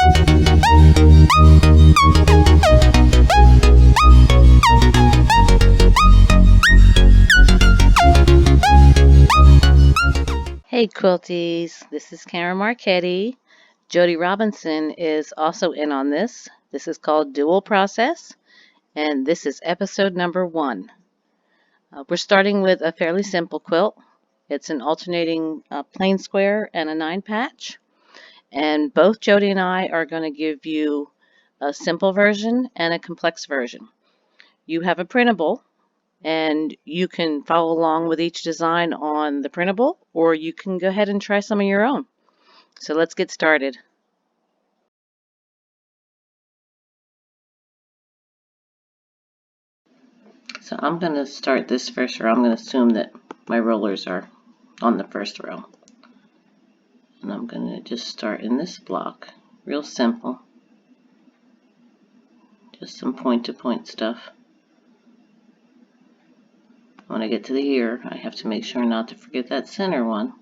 Hey Quilties, this is Karen Marchetti. Jodi Robinson is also in on this. This is called Dual Process, and this is episode number 1. We're starting with a fairly simple quilt. It's an alternating plain square and a 9 patch, and both Jodi and I are going to give you a simple version and a complex version. You have a printable, and you can follow along with each design on the printable, or you can go ahead and try some of your own. So let's get started. So I'm going to start this first row. I'm going to assume that my rollers are on the first row. And I'm going to just start in this block. Real simple. Just some point-to-point stuff. When I get to the here, I have to make sure not to forget that center one.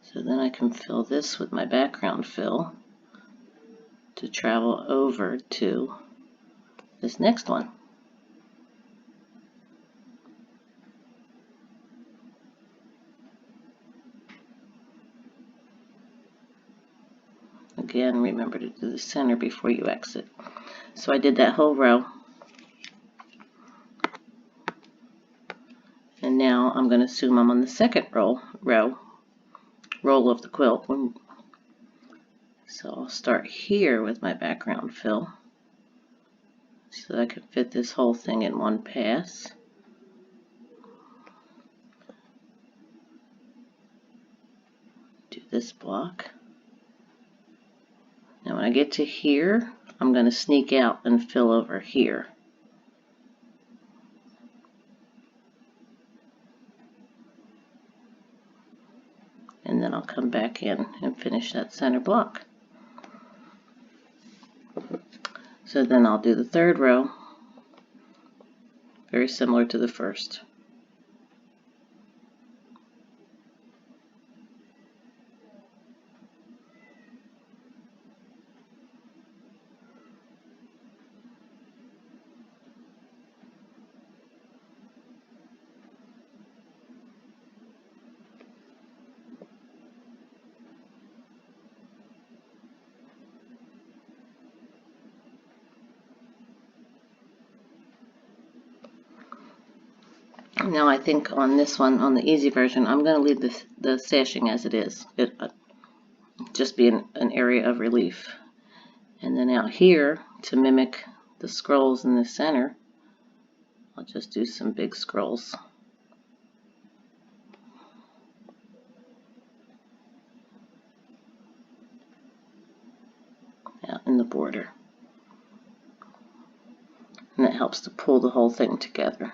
So then I can fill this with my background fill to travel over to this next one. Again, remember to do the center before you exit. So I did that whole row. And now I'm going to assume I'm on the second roll of the quilt. So I'll start here with my background fill so that I can fit this whole thing in one pass. Do this block. Now when I get to here, I'm going to sneak out and fill over here. And then I'll come back in and finish that center block. So then I'll do the third row, very similar to the first. Now I think on this one, on the easy version, I'm going to leave the sashing as it is. It just be an area of relief. And then out here, to mimic the scrolls in the center, I'll just do some big scrolls. Out in the border. And that helps to pull the whole thing together.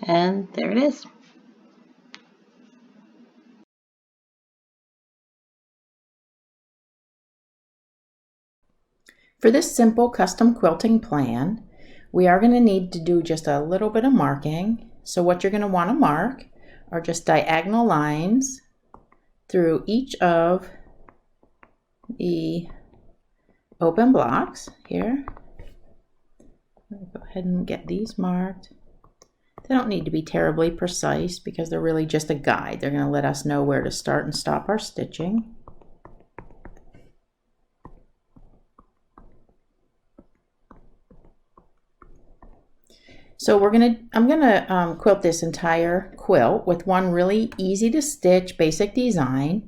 And there it is. For this simple custom quilting plan, we are going to need to do just a little bit of marking. So what you're going to want to mark are just diagonal lines through each of the open blocks here. Go ahead and get these marked. They don't need to be terribly precise because they're really just a guide. They're going to let us know where to start and stop our stitching. So I'm gonna quilt this entire quilt with one really easy to stitch basic design,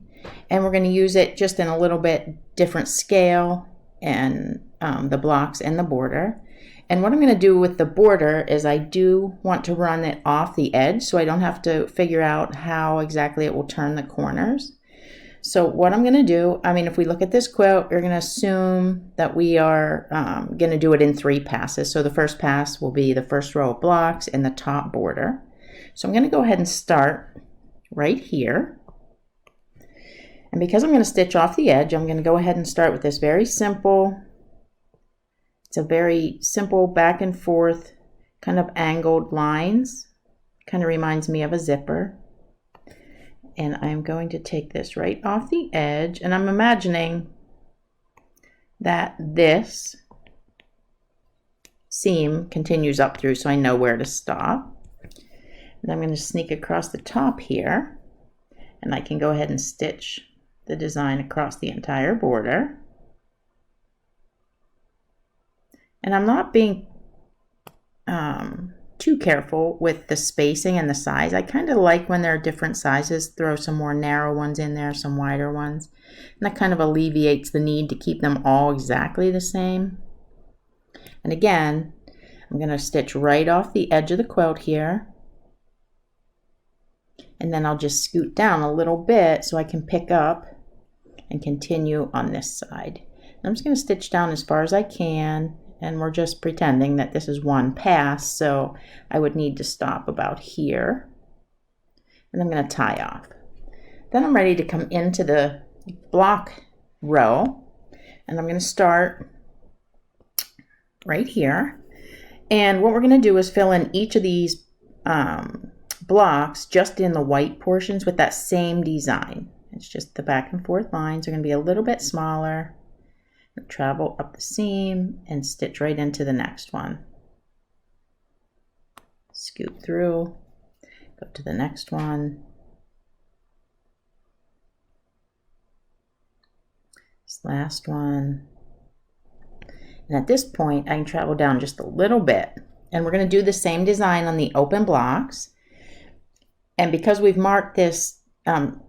and we're gonna use it just in a little bit different scale and the blocks and the border. And what I'm going to do with the border is I do want to run it off the edge so I don't have to figure out how exactly it will turn the corners. So what I'm going to do, if we look at this quilt, you're going to assume that we are going to do it in 3 passes. So the first pass will be the first row of blocks and the top border. So I'm going to go ahead and start right here. And because I'm going to stitch off the edge, I'm going to go ahead and start with this very simple, it's a very simple back and forth kind of angled lines. Kind of reminds me of a zipper. And I'm going to take this right off the edge, and I'm imagining that this seam continues up through so I know where to stop. And I'm going to sneak across the top here, and I can go ahead and stitch the design across the entire border. And I'm not being too careful with the spacing and the size. I kind of like when there are different sizes, throw some more narrow ones in there, some wider ones. And that kind of alleviates the need to keep them all exactly the same. And again, I'm going to stitch right off the edge of the quilt here. And then I'll just scoot down a little bit so I can pick up and continue on this side. And I'm just going to stitch down as far as I can. And we're just pretending that this is one pass, so I would need to stop about here. And I'm going to tie off. Then I'm ready to come into the block row, and I'm going to start right here. And what we're going to do is fill in each of these blocks just in the white portions with that same design. It's just the back and forth lines are going to be a little bit smaller. Travel up the seam and stitch right into the next one. Scoop through, go to the next one. This last one. And at this point, I can travel down just a little bit. And we're going to do the same design on the open blocks. And because we've marked this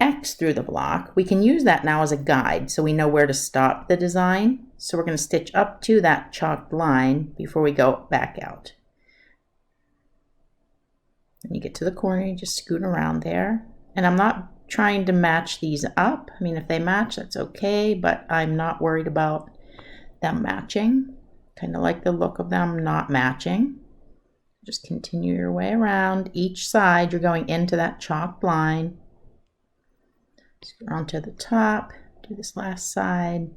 X through the block, we can use that now as a guide so we know where to stop the design. So we're going to stitch up to that chalked line before we go back out. When you get to the corner, you just scoot around there. And I'm not trying to match these up. If they match, that's okay, but I'm not worried about them matching. Kind of like the look of them not matching. Just continue your way around. Each side, you're going into that chalked line. Scoot on to the top, do this last side.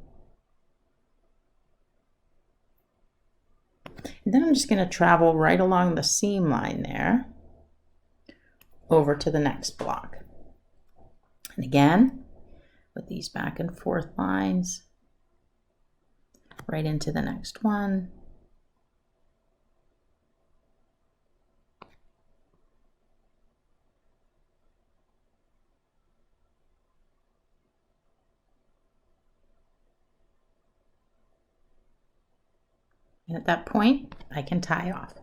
And then I'm just going to travel right along the seam line there over to the next block. And again, with these back and forth lines, right into the next one. And at that point, I can tie off.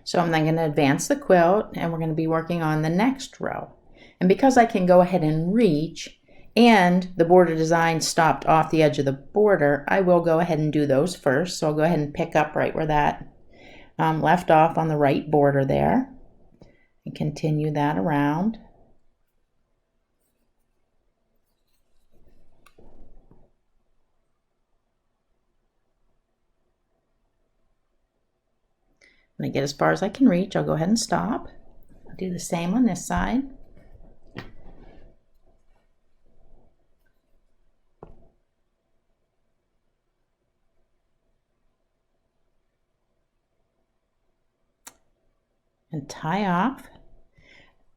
So I'm then going to advance the quilt, and we're going to be working on the next row. And because I can go ahead and reach, and the border design stopped off the edge of the border, I will go ahead and do those first. So I'll go ahead and pick up right where that left off on the right border there, and continue that around. When I get as far as I can reach, I'll go ahead and stop. I'll do the same on this side. And tie off.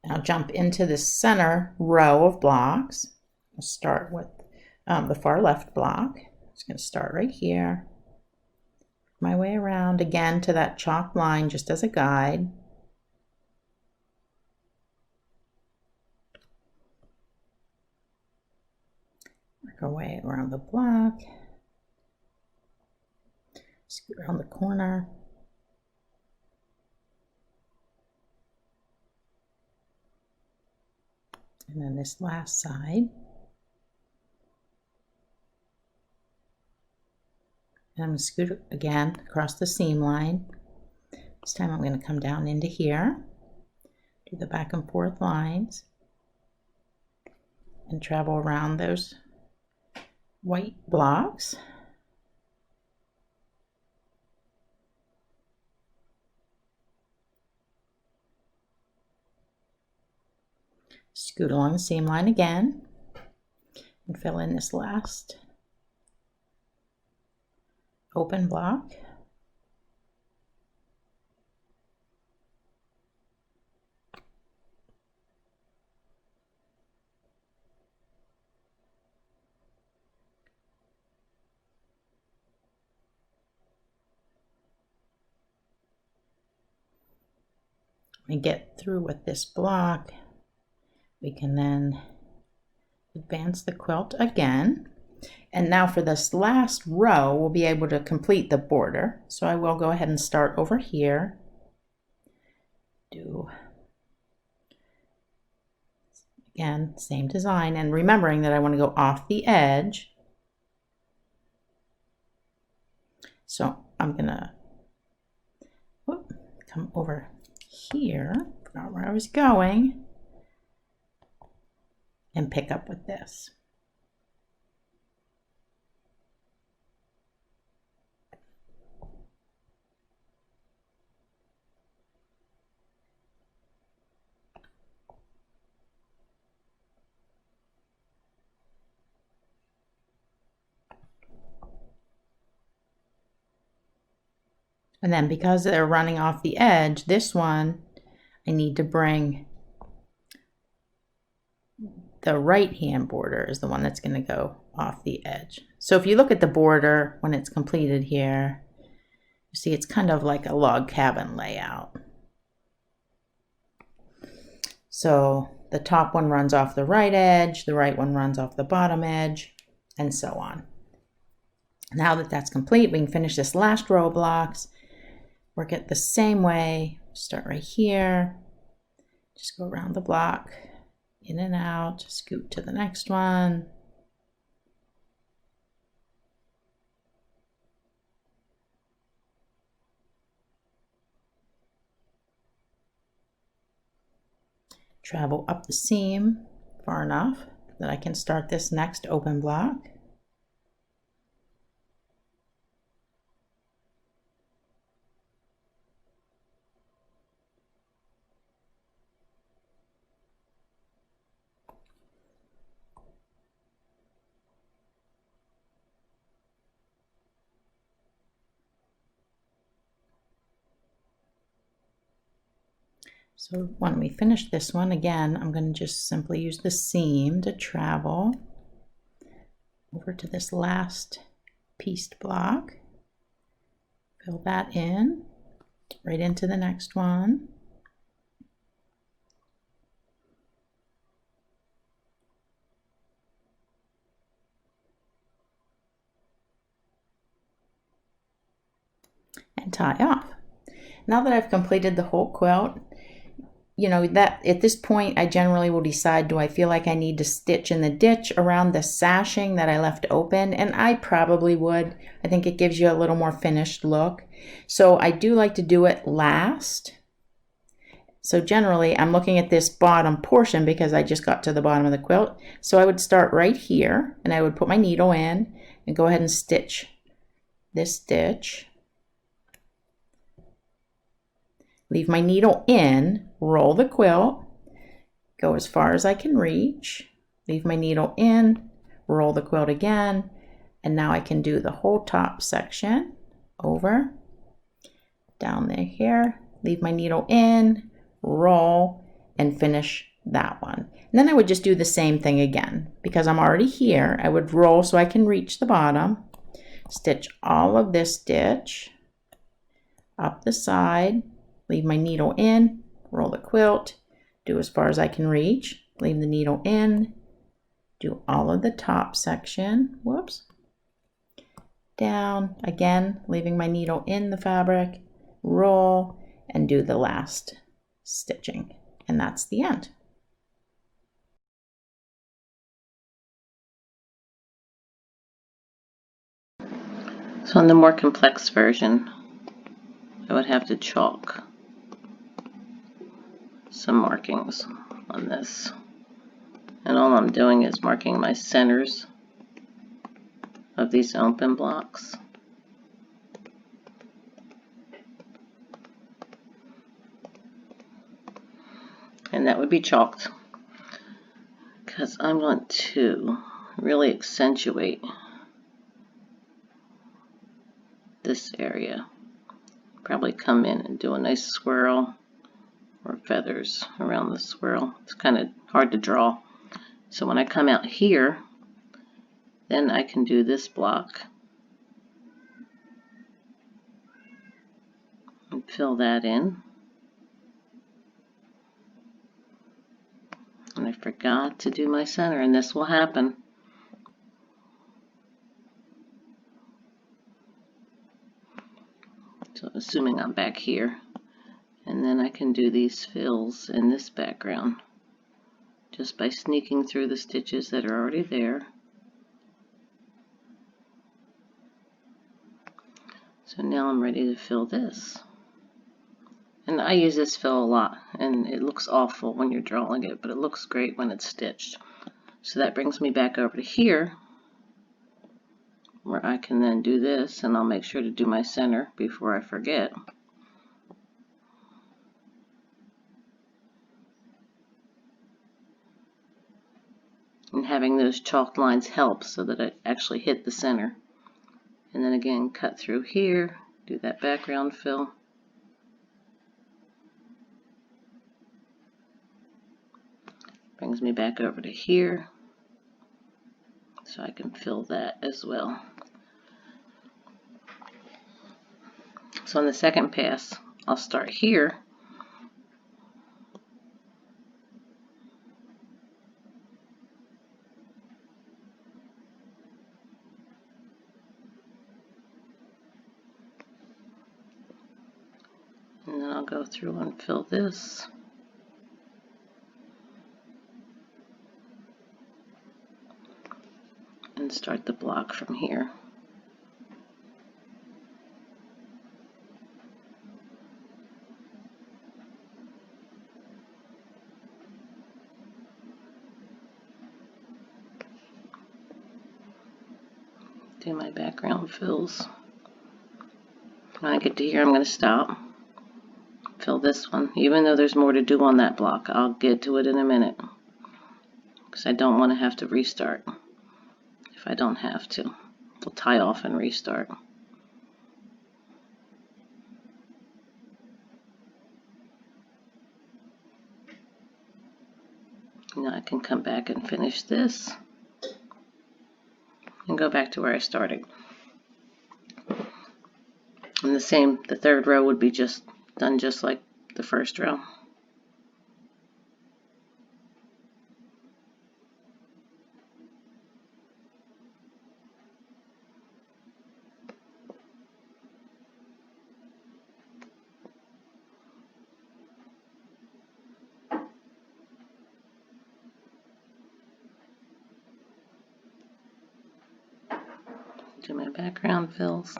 I'll jump into the center row of blocks. I'll start with the far left block. I'm just going to start right here. My way around again to that chalk line just as a guide. Work our way around the block. Scoot around the corner. And then this last side. And I'm going to scoot again across the seam line. This time I'm going to come down into here, do the back and forth lines. and travel around those white blocks. Scoot along the seam line again and fill in this last open block. We get through with this block, we can then advance the quilt again. And now for this last row, we'll be able to complete the border. So I will go ahead and start over here. Do, again, same design, and remembering that I want to go off the edge. So I'm gonna come over here, not where I was going, and pick up with this. And then because they're running off the edge, this one, I need to bring the right hand border is the one that's going to go off the edge. So if you look at the border when it's completed here, you see it's kind of like a log cabin layout. So the top one runs off the right edge, the right one runs off the bottom edge, and so on. Now that that's complete, we can finish this last row of blocks. Work it the same way. Start right here. Just go around the block, in and out, scoot to the next one. Travel up the seam far enough that I can start this next open block. So when we finish this one, again, I'm going to just simply use the seam to travel over to this last pieced block. Fill that in, right into the next one. And tie off. Now that I've completed the whole quilt, you know, that at this point I generally will decide, do I feel like I need to stitch in the ditch around the sashing that I left open? And I probably would. I think it gives you a little more finished look. So I do like to do it last. So generally I'm looking at this bottom portion because I just got to the bottom of the quilt. So I would start right here and I would put my needle in and go ahead and stitch this stitch. Leave my needle in, roll the quilt, go as far as I can reach, leave my needle in, roll the quilt again, and now I can do the whole top section over, down there here, leave my needle in, roll, and finish that one. And then I would just do the same thing again. Because I'm already here, I would roll so I can reach the bottom, stitch all of this stitch up the side, leave my needle in, roll the quilt, do as far as I can reach, leave the needle in, do all of the top section, whoops, down, again, leaving my needle in the fabric, roll, and do the last stitching. And that's the end. So in the more complex version, I would have to chalk some markings on this And all I'm doing is marking my centers of these open blocks. And that would be chalked, because I want to really accentuate this area. Probably come in and do a nice swirl or feathers around the swirl. It's kind of hard to draw. So when I come out here, then I can do this block and fill that in. And I forgot to do my center, and this will happen. So assuming I'm back here, and then I can do these fills in this background just by sneaking through the stitches that are already there. So now I'm ready to fill this. And I use this fill a lot, and it looks awful when you're drawing it, but it looks great when it's stitched. So that brings me back over to here, where I can then do this, and I'll make sure to do my center before I forget. And having those chalked lines helps so that I actually hit the center. And then again, cut through here, do that background fill. Brings me back over to here, so I can fill that as well. So on the second pass, I'll start here. And then I'll go through and fill this. And start the block from here. Do my background fills. When I get to here, I'm going to stop. Fill this one. Even though there's more to do on that block, I'll get to it in a minute, because I don't want to have to restart if I don't have to. We'll tie off and restart. Now I can come back and finish this and go back to where I started. And the third row would be just done just like the first row. Do my background fills.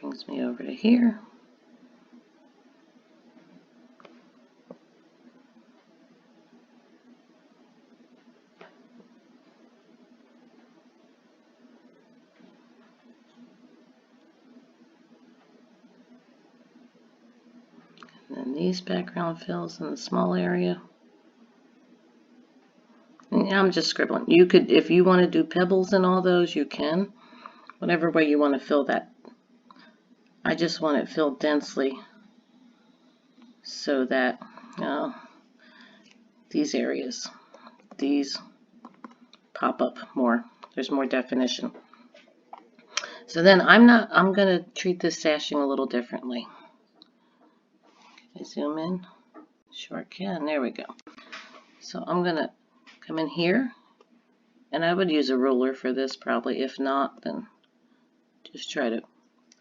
Brings me over to here. And then these background fills in the small area. And I'm just scribbling. You could, if you want to do pebbles and all those, you can. Whatever way you want to fill that. I just want it filled densely so that these areas, these pop up more. There's more definition. So then I'm going to treat this sashing a little differently. Can I zoom in? Sure can. There we go. So I'm going to come in here, and I would use a ruler for this probably. If not, then just try to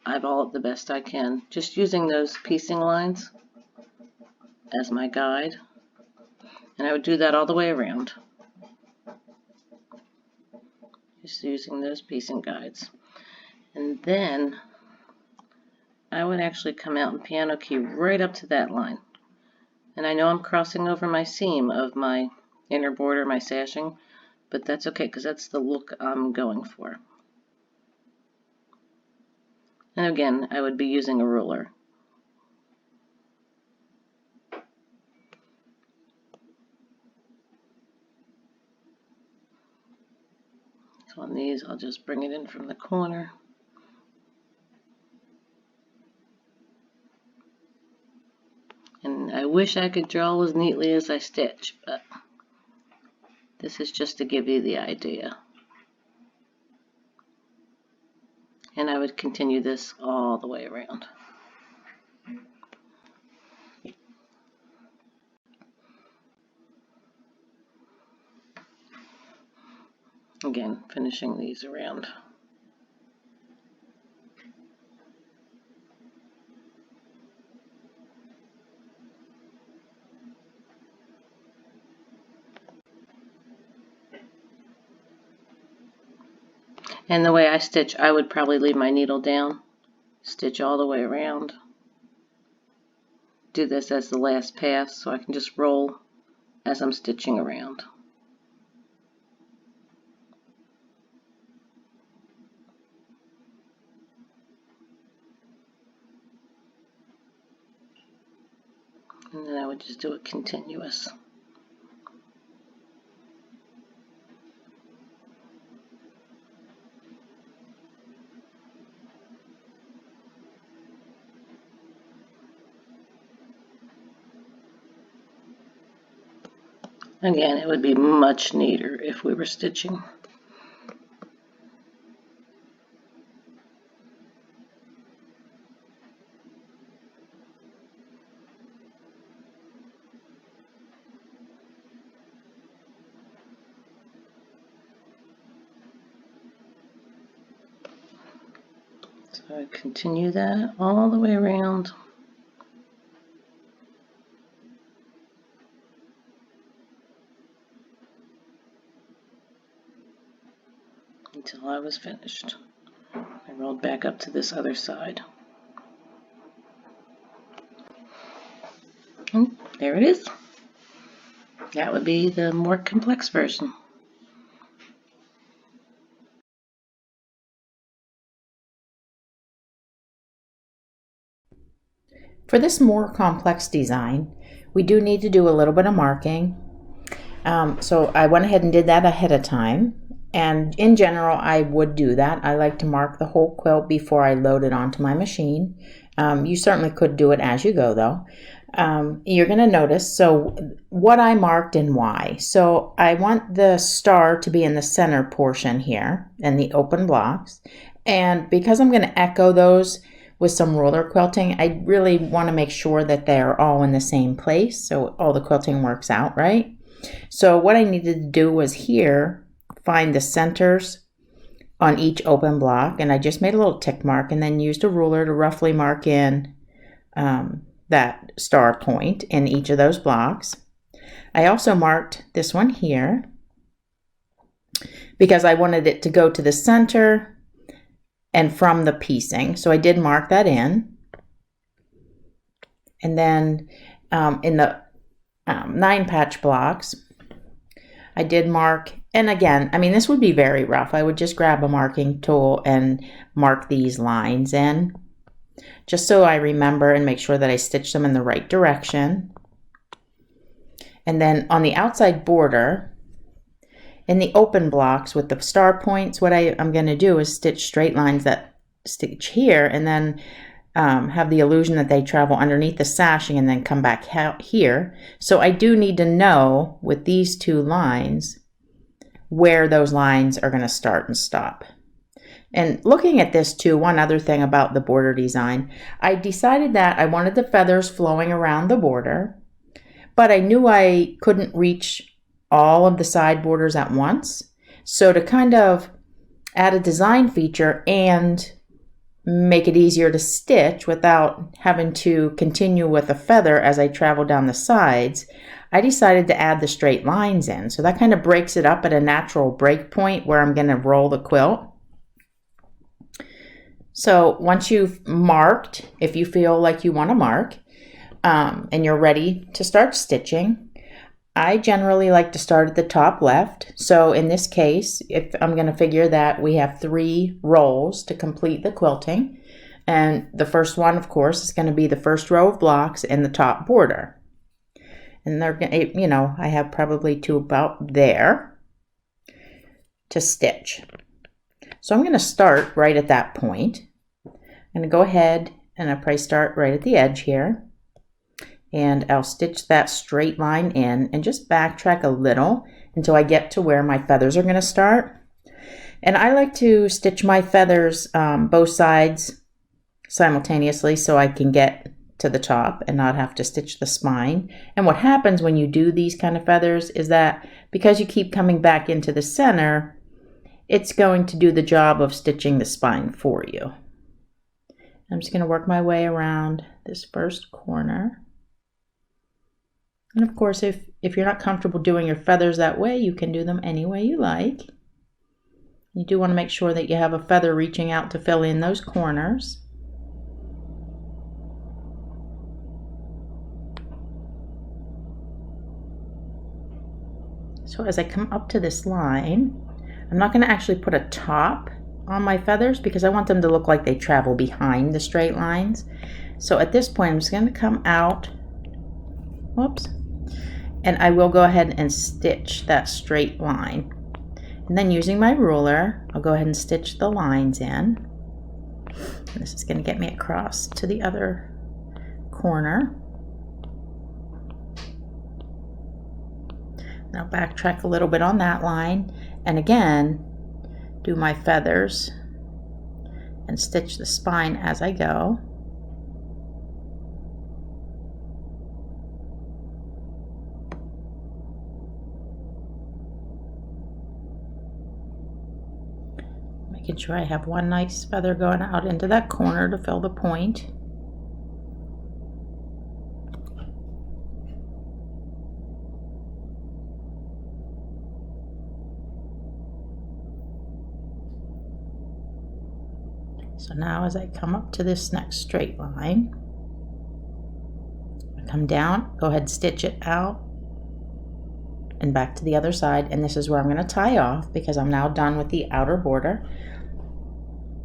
eyeball it the best I can. Just using those piecing lines as my guide. And I would do that all the way around. Just using those piecing guides. And then I would actually come out and piano key right up to that line. And I know I'm crossing over my seam of my inner border, my sashing, but that's okay because that's the look I'm going for. And again, I would be using a ruler. So on these, I'll just bring it in from the corner. And I wish I could draw as neatly as I stitch, but this is just to give you the idea. And I would continue this all the way around. Again, finishing these around. And the way I stitch, I would probably leave my needle down, stitch all the way around. Do this as the last pass so I can just roll as I'm stitching around. And then I would just do it continuous. Again, it would be much neater if we were stitching. So I continue that all the way around. Until I was finished. I rolled back up to this other side. And there it is. That would be the more complex version. For this more complex design, we do need to do a little bit of marking. So I went ahead and did that ahead of time. And in general, I would do that. I like to mark the whole quilt before I load it onto my machine. You certainly could do it as you go, though. You're going to notice, so what I marked and why. So I want the star to be in the center portion here and the open blocks. And because I'm going to echo those with some roller quilting, I really want to make sure that they're all in the same place so all the quilting works out, right? So what I needed to do was here find the centers on each open block, and I just made a little tick mark and then used a ruler to roughly mark in that star point in each of those blocks. I also marked this one here because I wanted it to go to the center and from the piecing, so I did mark that in. And then in the 9 patch blocks, I did mark, and again, I mean, this would be very rough. I would just grab a marking tool and mark these lines in, just so I remember and make sure that I stitch them in the right direction. And then on the outside border, in the open blocks with the star points, what I'm going to do is stitch straight lines that stitch here, and then have the illusion that they travel underneath the sashing and then come back here. So I do need to know with these two lines where those lines are going to start and stop. And looking at this too, one other thing about the border design, I decided that I wanted the feathers flowing around the border, but I knew I couldn't reach all of the side borders at once. So to kind of add a design feature and make it easier to stitch without having to continue with a feather as I travel down the sides, I decided to add the straight lines in. So that kind of breaks it up at a natural break point where I'm going to roll the quilt. So once you've marked, if you feel like you want to mark, and you're ready to start stitching, I generally like to start at the top left. So in this case, if I'm going to figure that we have 3 rows to complete the quilting, and the first one, of course, is going to be the first row of blocks and the top border. And they're, you know, I have probably to about there to stitch. So I'm going to start right at that point. I'm going to go ahead and I'll probably start right at the edge here. And I'll stitch that straight line in and just backtrack a little until I get to where my feathers are going to start. And I like to stitch my feathers both sides simultaneously so I can get to the top and not have to stitch the spine. And what happens when you do these kind of feathers is that because you keep coming back into the center, it's going to do the job of stitching the spine for you. I'm just going to work my way around this first corner. And of course, if you're not comfortable doing your feathers that way, you can do them any way you like. You do want to make sure that you have a feather reaching out to fill in those corners. So as I come up to this line, I'm not going to actually put a top on my feathers because I want them to look like they travel behind the straight lines. So at this point, I'm just going to come out, whoops, and I will go ahead and stitch that straight line. And then using my ruler, I'll go ahead and stitch the lines in. And this is going to get me across to the other corner. Now backtrack a little bit on that line, and again do my feathers and stitch the spine as I go. Making sure I have one nice feather going out into that corner to fill the point. So now as I come up to this next straight line, I come down, go ahead and stitch it out and back to the other side, and this is where I'm going to tie off because I'm now done with the outer border.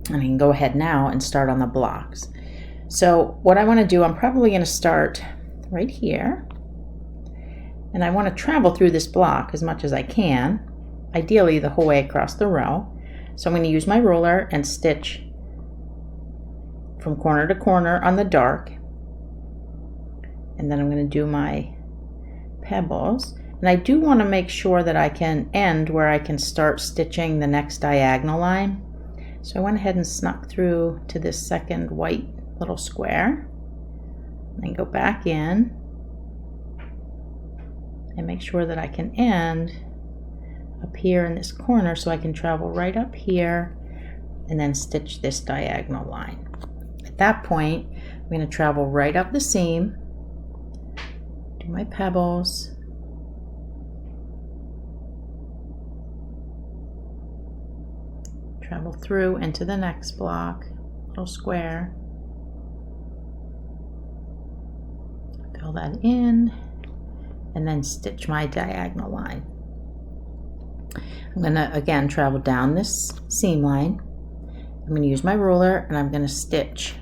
And I can go ahead now and start on the blocks. So what I want to do, I'm probably going to start right here, and I want to travel through this block as much as I can, ideally the whole way across the row. So I'm going to use my ruler and stitch from corner to corner on the dark, and then I'm going to do my pebbles. And I do want to make sure that I can end where I can start stitching the next diagonal line. So I went ahead and snuck through to this second white little square, and then go back in and make sure that I can end up here in this corner so I can travel right up here and then stitch this diagonal line. At that point, I'm going to travel right up the seam, do my pebbles, travel through into the next block, little square, fill that in, and then stitch my diagonal line. I'm going to again travel down this seam line. I'm going to use my ruler and I'm going to stitch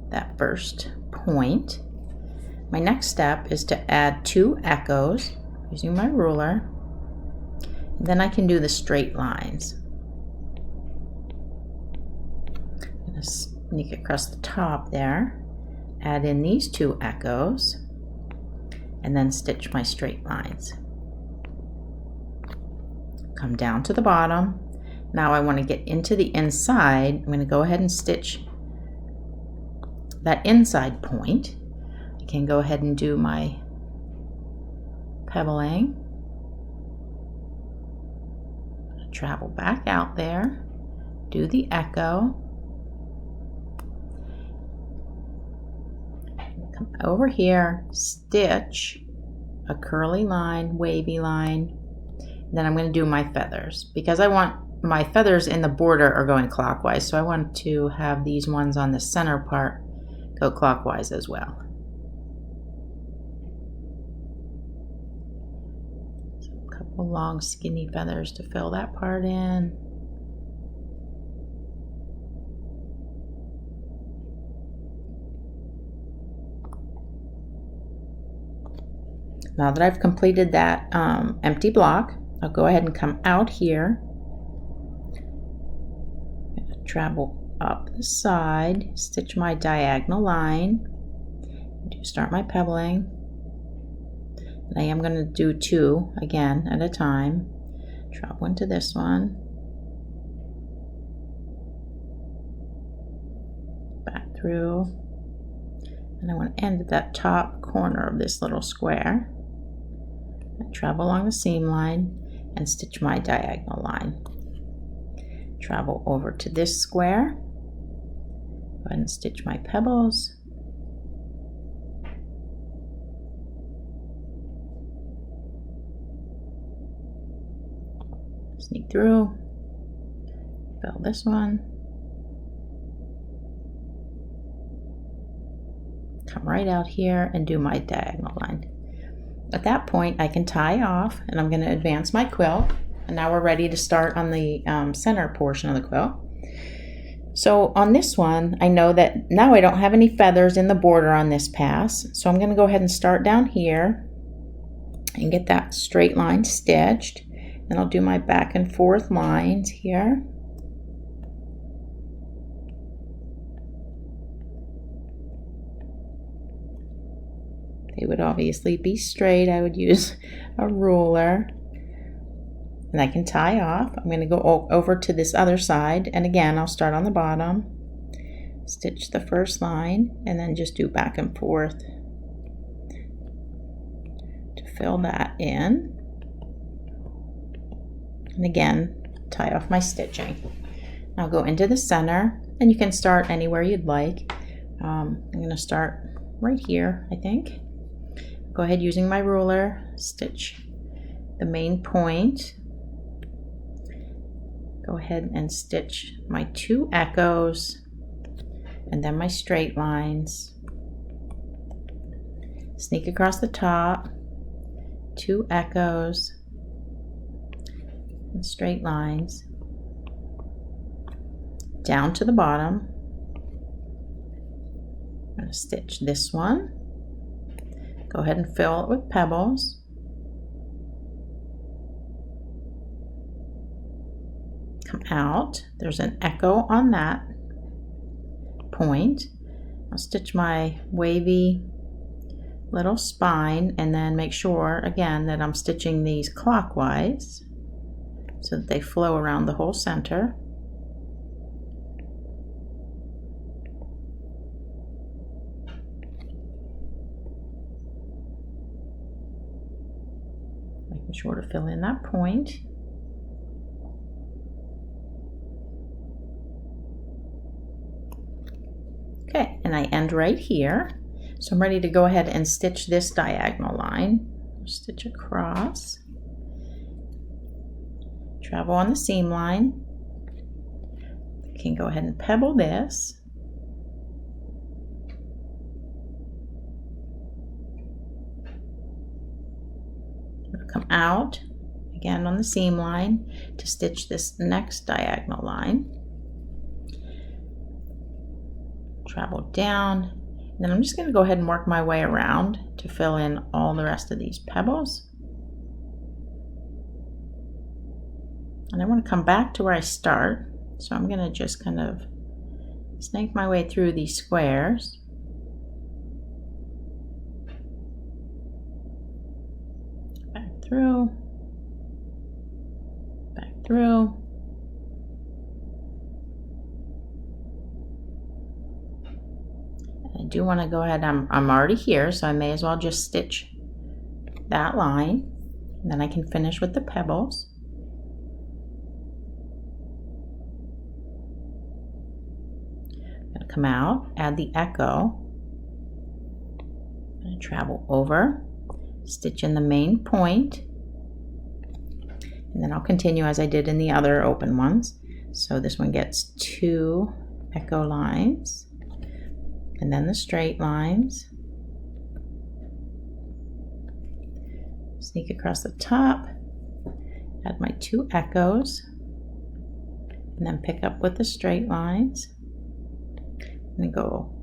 that first point. My next step is to add 2 echoes using my ruler, and then I can do the straight lines. I'm going to sneak across the top there, add in these 2 echoes, and then stitch my straight lines. Come down to the bottom. Now I want to get into the inside. I'm going to go ahead and stitch that inside point. I can go ahead and do my pebbling. Travel back out there, do the echo, come over here, stitch a curly line, wavy line. Then I'm going to do my feathers because I want my feathers in the border are going clockwise, so I want to have these ones on the center part go clockwise as well. So a couple long skinny feathers to fill that part in. Now that I've completed that empty block, I'll go ahead and come out here. I'm going to travel up the side, stitch my diagonal line, start my pebbling. And I am going to do 2 again at a time. Travel into this one, back through, and I want to end at that top corner of this little square. I travel along the seam line and stitch my diagonal line. Travel over to this square, go ahead and stitch my pebbles. Sneak through, fill this one, come right out here and do my diagonal line. At that point I can tie off, and I'm going to advance my quilt, and now we're ready to start on the center portion of the quilt. So on this one, I know that now I don't have any feathers in the border on this pass, so I'm going to go ahead and start down here and get that straight line stitched. Then I'll do my back and forth lines here. They would obviously be straight. I would use a ruler. And I can tie off. I'm going to go over to this other side, and again I'll start on the bottom, stitch the first line, and then just do back and forth to fill that in. And again, tie off my stitching. I'll go into the center, and you can start anywhere you'd like. I'm going to start right here, I think. Go ahead using my ruler, stitch the main point. Go ahead and stitch my 2 echoes and then my straight lines. Sneak across the top, 2 echoes, and straight lines down to the bottom. I'm going to stitch this one. Go ahead and fill it with pebbles. Come out. There's an echo on that point. I'll stitch my wavy little spine, and then make sure again that I'm stitching these clockwise so that they flow around the whole center. Making sure to fill in that point. Okay, and I end right here. So I'm ready to go ahead and stitch this diagonal line. Stitch across. Travel on the seam line. I can go ahead and pebble this. Come out again on the seam line to stitch this next diagonal line. Travel down, and then I'm just going to go ahead and work my way around to fill in all the rest of these pebbles. And I want to come back to where I start, so I'm going to just kind of snake my way through these squares. Back through, back through. I do want to go ahead, I'm already here, so I may as well just stitch that line, and then I can finish with the pebbles. I'm going to come out, add the echo, I'm going to travel over, stitch in the main point, And then I'll continue as I did in the other open ones. So this one gets 2 echo lines, and then the straight lines. Sneak across the top, add my 2 echoes, and then pick up with the straight lines. And go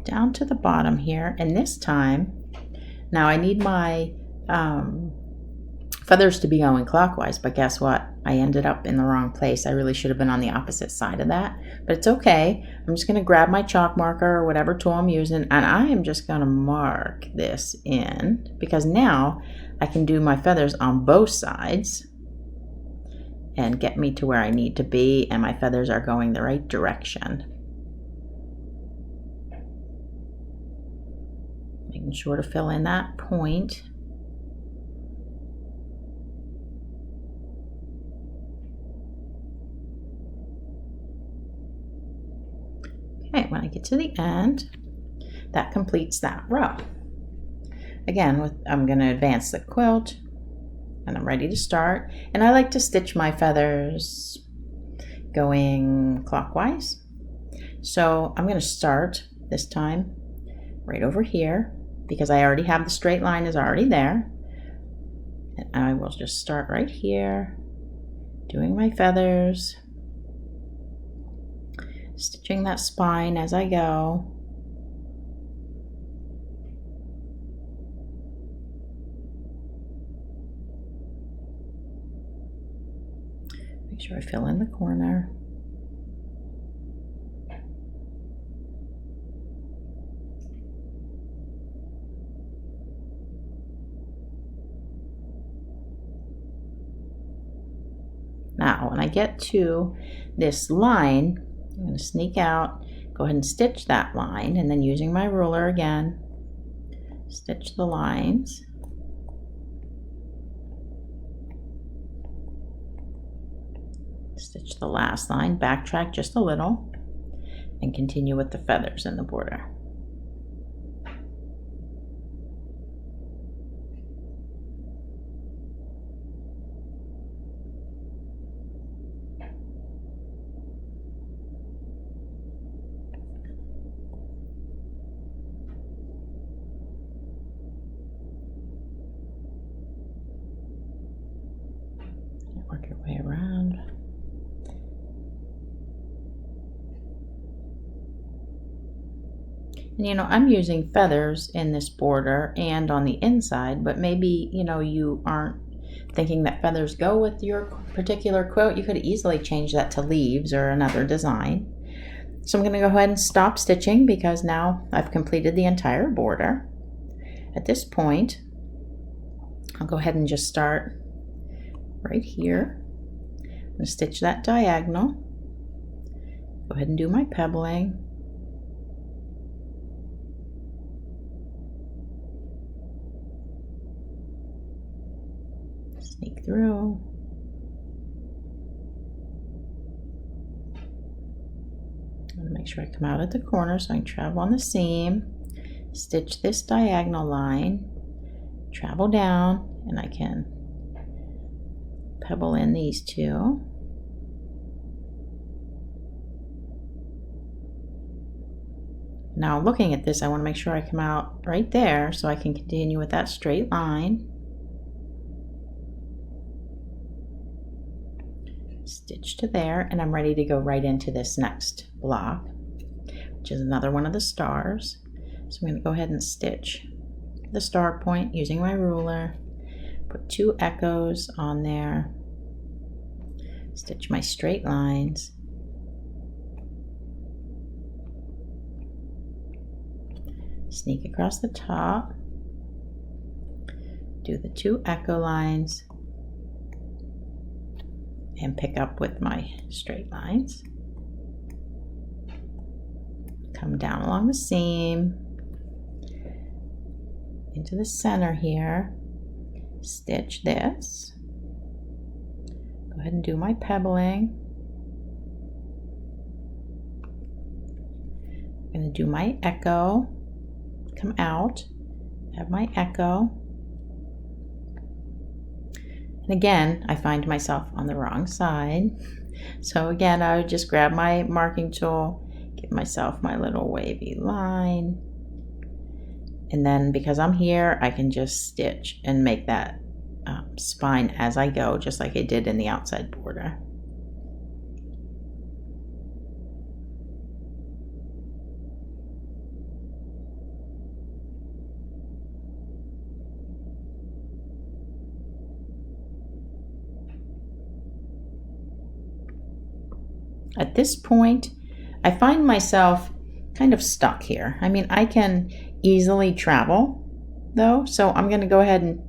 down to the bottom here, and this time, now I need my feathers to be going clockwise, but guess what? I ended up in the wrong place. I really should have been on the opposite side of that, but it's okay. I'm just going to grab my chalk marker or whatever tool I'm using, and I am just going to mark this in, because now I can do my feathers on both sides and get me to where I need to be, and my feathers are going the right direction. Making sure to fill in that point. Okay, when I get to the end, that completes that row. Again, I'm going to advance the quilt, and I'm ready to start. And I like to stitch my feathers going clockwise. So I'm going to start this time right over here, because I already have the straight line is already there. And I will just start right here, doing my feathers, stitching that spine as I go. Make sure I fill in the corner. Now, when I get to this line, I'm going to sneak out, go ahead and stitch that line, and then using my ruler again, stitch the lines. Stitch the last line, backtrack just a little, and continue with the feathers in the border. Work your way around. And you know, I'm using feathers in this border and on the inside, but maybe, you know, you aren't thinking that feathers go with your particular quilt. You could easily change that to leaves or another design. So I'm going to go ahead and stop stitching, because now I've completed the entire border. At this point, I'll go ahead and just start right here. I'm going to stitch that diagonal. Go ahead and do my pebbling. Sneak through. I'm going to make sure I come out at the corner so I can travel on the seam, stitch this diagonal line, travel down, and I can pebble in these two. Now looking at this, I want to make sure I come out right there so I can continue with that straight line. Stitch to there, and I'm ready to go right into this next block, which is another one of the stars. So I'm going to go ahead and stitch the star point using my ruler, put 2 echoes on there, stitch my straight lines, sneak across the top, do the 2 echo lines, and pick up with my straight lines. Come down along the seam into the center here, stitch this, go ahead and do my pebbling. I'm going to do my echo, come out, have my echo, And again, I find myself on the wrong side. So again, I would just grab my marking tool, give myself my little wavy line. And then because I'm here, I can just stitch and make that spine as I go, just like I did in the outside border. At this point, I find myself kind of stuck here. I mean, I can easily travel though, so I'm going to go ahead and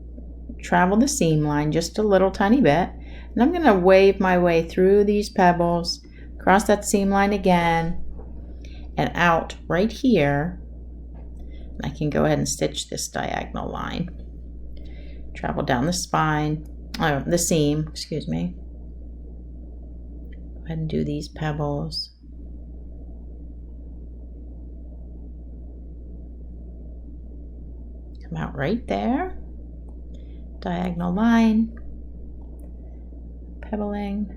travel the seam line just a little tiny bit, and I'm going to wave my way through these pebbles, cross that seam line again, and out right here. I can go ahead and stitch this diagonal line. Travel down the spine, the seam, excuse me. Go ahead and do these pebbles. Come out right there. Diagonal line, pebbling,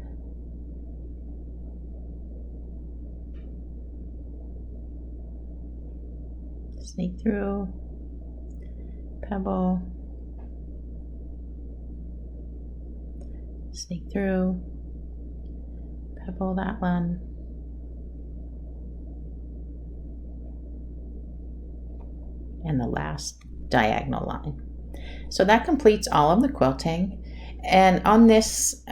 sneak through, pebble, sneak through, pebble that one, and the last diagonal line. So that completes all of the quilting. And on this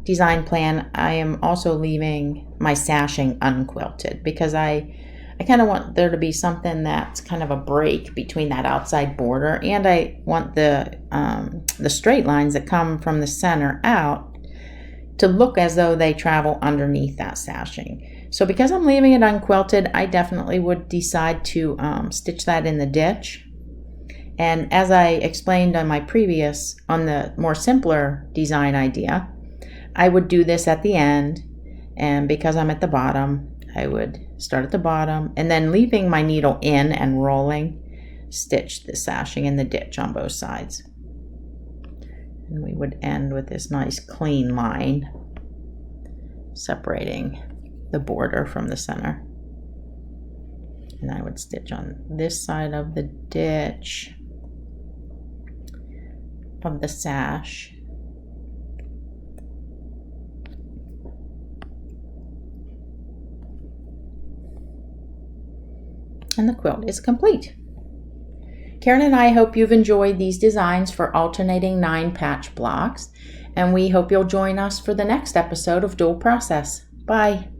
design plan, I am also leaving my sashing unquilted because I kind of want there to be something that's kind of a break between that outside border, and I want the straight lines that come from the center out to look as though they travel underneath that sashing. So because I'm leaving it unquilted, I definitely would decide to stitch that in the ditch. And as I explained on on the more simpler design idea, I would do this at the end, and because I'm at the bottom, I would start at the bottom and then leaving my needle in and rolling, stitch the sashing in the ditch on both sides. And we would end with this nice clean line separating the border from the center. And I would stitch on this side of the ditch of the sash. And the quilt is complete. Karen and I hope you've enjoyed these designs for alternating 9 patch blocks, and we hope you'll join us for the next episode of Dual Process. Bye.